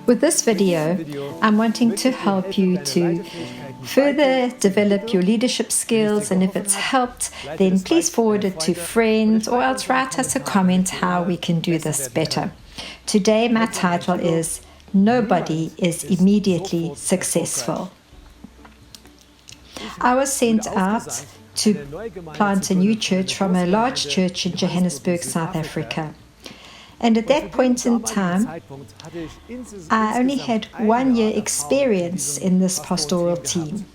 With this video, I'm wanting to help you to further develop your leadership skills, and if it's helped, then please forward it to friends or else write us a comment how we can do this better. Today my title is Nobody is Immediately Successful. I was sent out to plant a new church from a large church in Johannesburg, South Africa. And at that point in time, I only had 1 year experience in this pastoral team.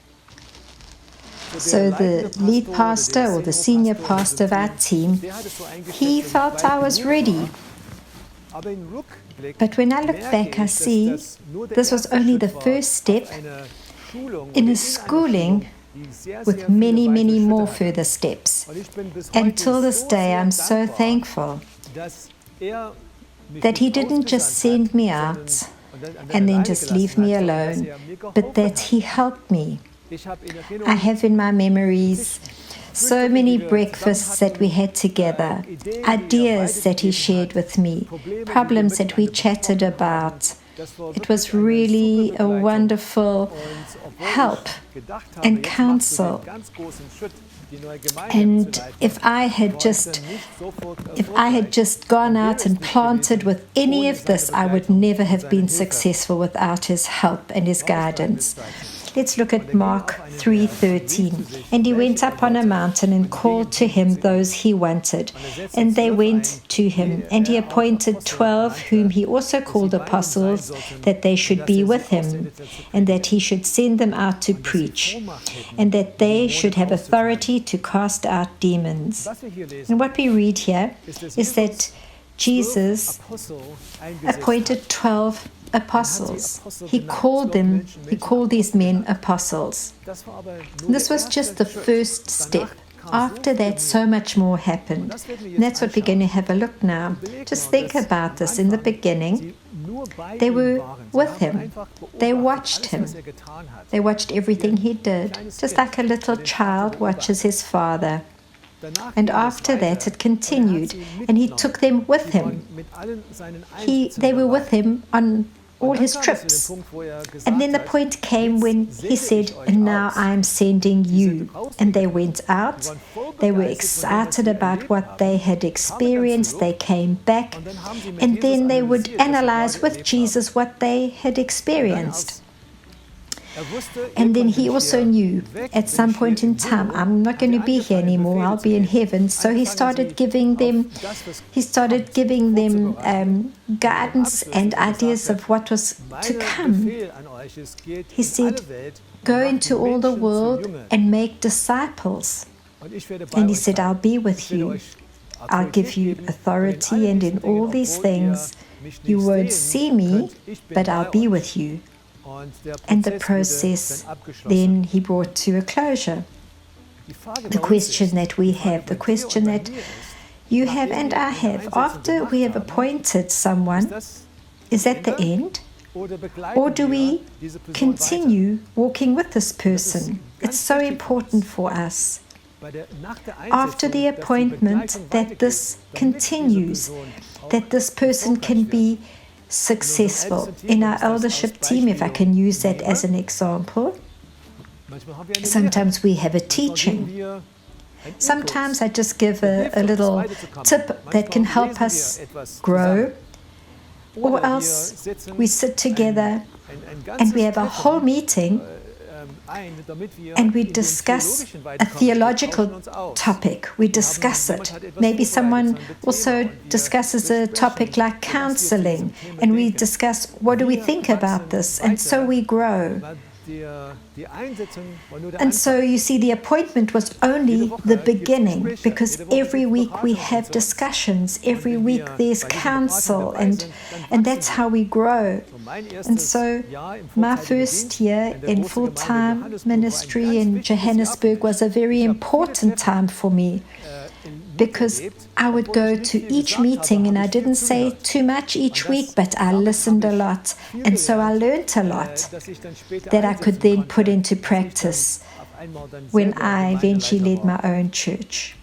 So the lead pastor or the senior pastor of our team, he felt I was ready. But when I look back, I see this was only the first step in a schooling with many, many more further steps. And till this day, I'm so thankful that he didn't just send me out and then just leave me alone, but that he helped me. I have in my memories so many breakfasts that we had together, ideas that he shared with me, problems that we chatted about. It was really a wonderful help and counsel. And if I had just gone out and planted with any of this, I would never have been successful without his help and his guidance. Let's look at Mark 3:13. And he went up on a mountain and called to him those he wanted. And they went to him. And he appointed 12, whom he also called apostles, that they should be with him, and that he should send them out to preach, and that they should have authority to cast out demons. And what we read here is that Jesus appointed 12 apostles. He called these men apostles. This was just the first step. After that, so much more happened. And that's what we're going to have a look now. Just think about this. In the beginning, they were with him. They watched him. They watched everything he did, just like a little child watches his father. And after that, it continued, and he took them with him. They were with him on all his trips. And then the point came when he said, and now I am sending you. And they went out. They were excited about what they had experienced. They came back. And then they would analyze with Jesus what they had experienced. And then he also knew at some point in time, I'm not going to be here anymore, I'll be in heaven. So he started giving them guidance and ideas of what was to come. He said, go into all the world and make disciples. And he said, I'll be with you. I'll give you authority, and in all these things you won't see me, but I'll be with you. And the process then he brought to a closure. The question that we have, the question that you have and I have, after we have appointed someone, is that the end? Or do we continue walking with this person? It's so important for us. After the appointment, that this continues, that this person can be successful. In our eldership team, if I can use that as an example, sometimes we have a teaching. Sometimes I just give a little tip that can help us grow, or else we sit together and we have a whole meeting and we discuss a theological topic. We discuss it. Maybe someone also discusses a topic like counseling, and we discuss, what do we think about this? And so we grow. And so you see, the appointment was only the beginning, because every week we have discussions, every week there's counsel, and that's how we grow. And so my first year in full-time ministry in Johannesburg was a very important time for me, because I would go to each meeting and I didn't say too much each week, but I listened a lot. And so I learned a lot that I could then put into practice when I eventually led my own church.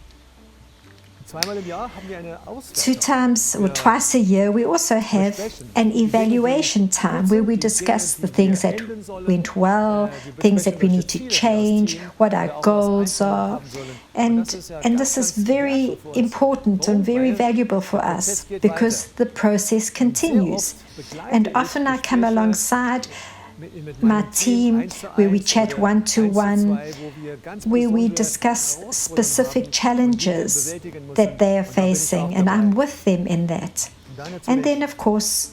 2 times or twice a year, we also have an evaluation time where we discuss the things that went well, things that we need to change, what our goals are. And this is very important and very valuable for us because the process continues. And often I come alongside my team where we chat one-to-one, where we discuss specific challenges that they are facing, and I'm with them in that. And then, of course,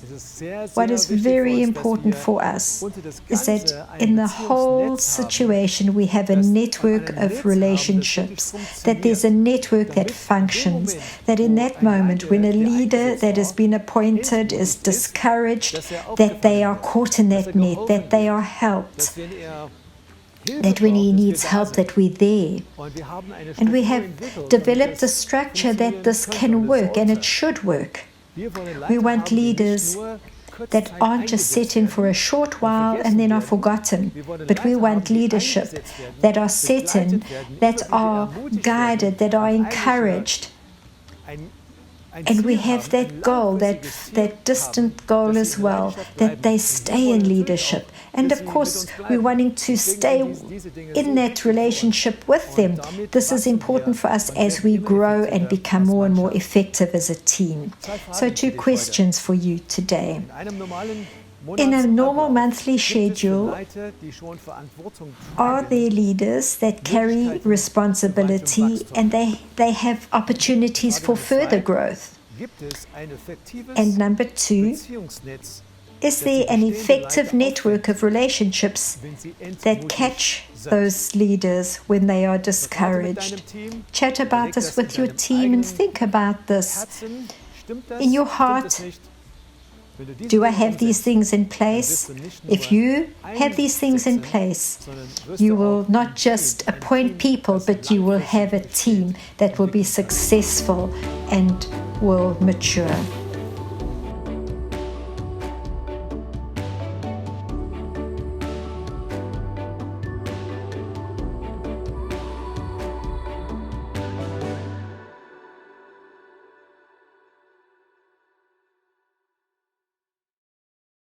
what is very important for us is that in the whole situation we have a network of relationships, that there's a network that functions, that in that moment when a leader that has been appointed is discouraged, that they are caught in that net, that they are helped, that when he needs help, that we're there. And we have developed a structure that this can work, and it should work. We want leaders that aren't just set in for a short while and then are forgotten, but we want leadership that are set in, that are guided, that are encouraged. And we have that goal, that distant goal as well, that they stay in leadership. And of course, we're wanting to stay in that relationship with them. This is important for us as we grow and become more and more effective as a team. So 2 questions for you today. In a normal monthly schedule, are there leaders that carry responsibility and they have opportunities for further growth? And number 2, is there an effective network of relationships that catch those leaders when they are discouraged? Chat about this with your team and think about this. In your heart, do I have these things in place? If you have these things in place, you will not just appoint people, but you will have a team that will be successful and will mature.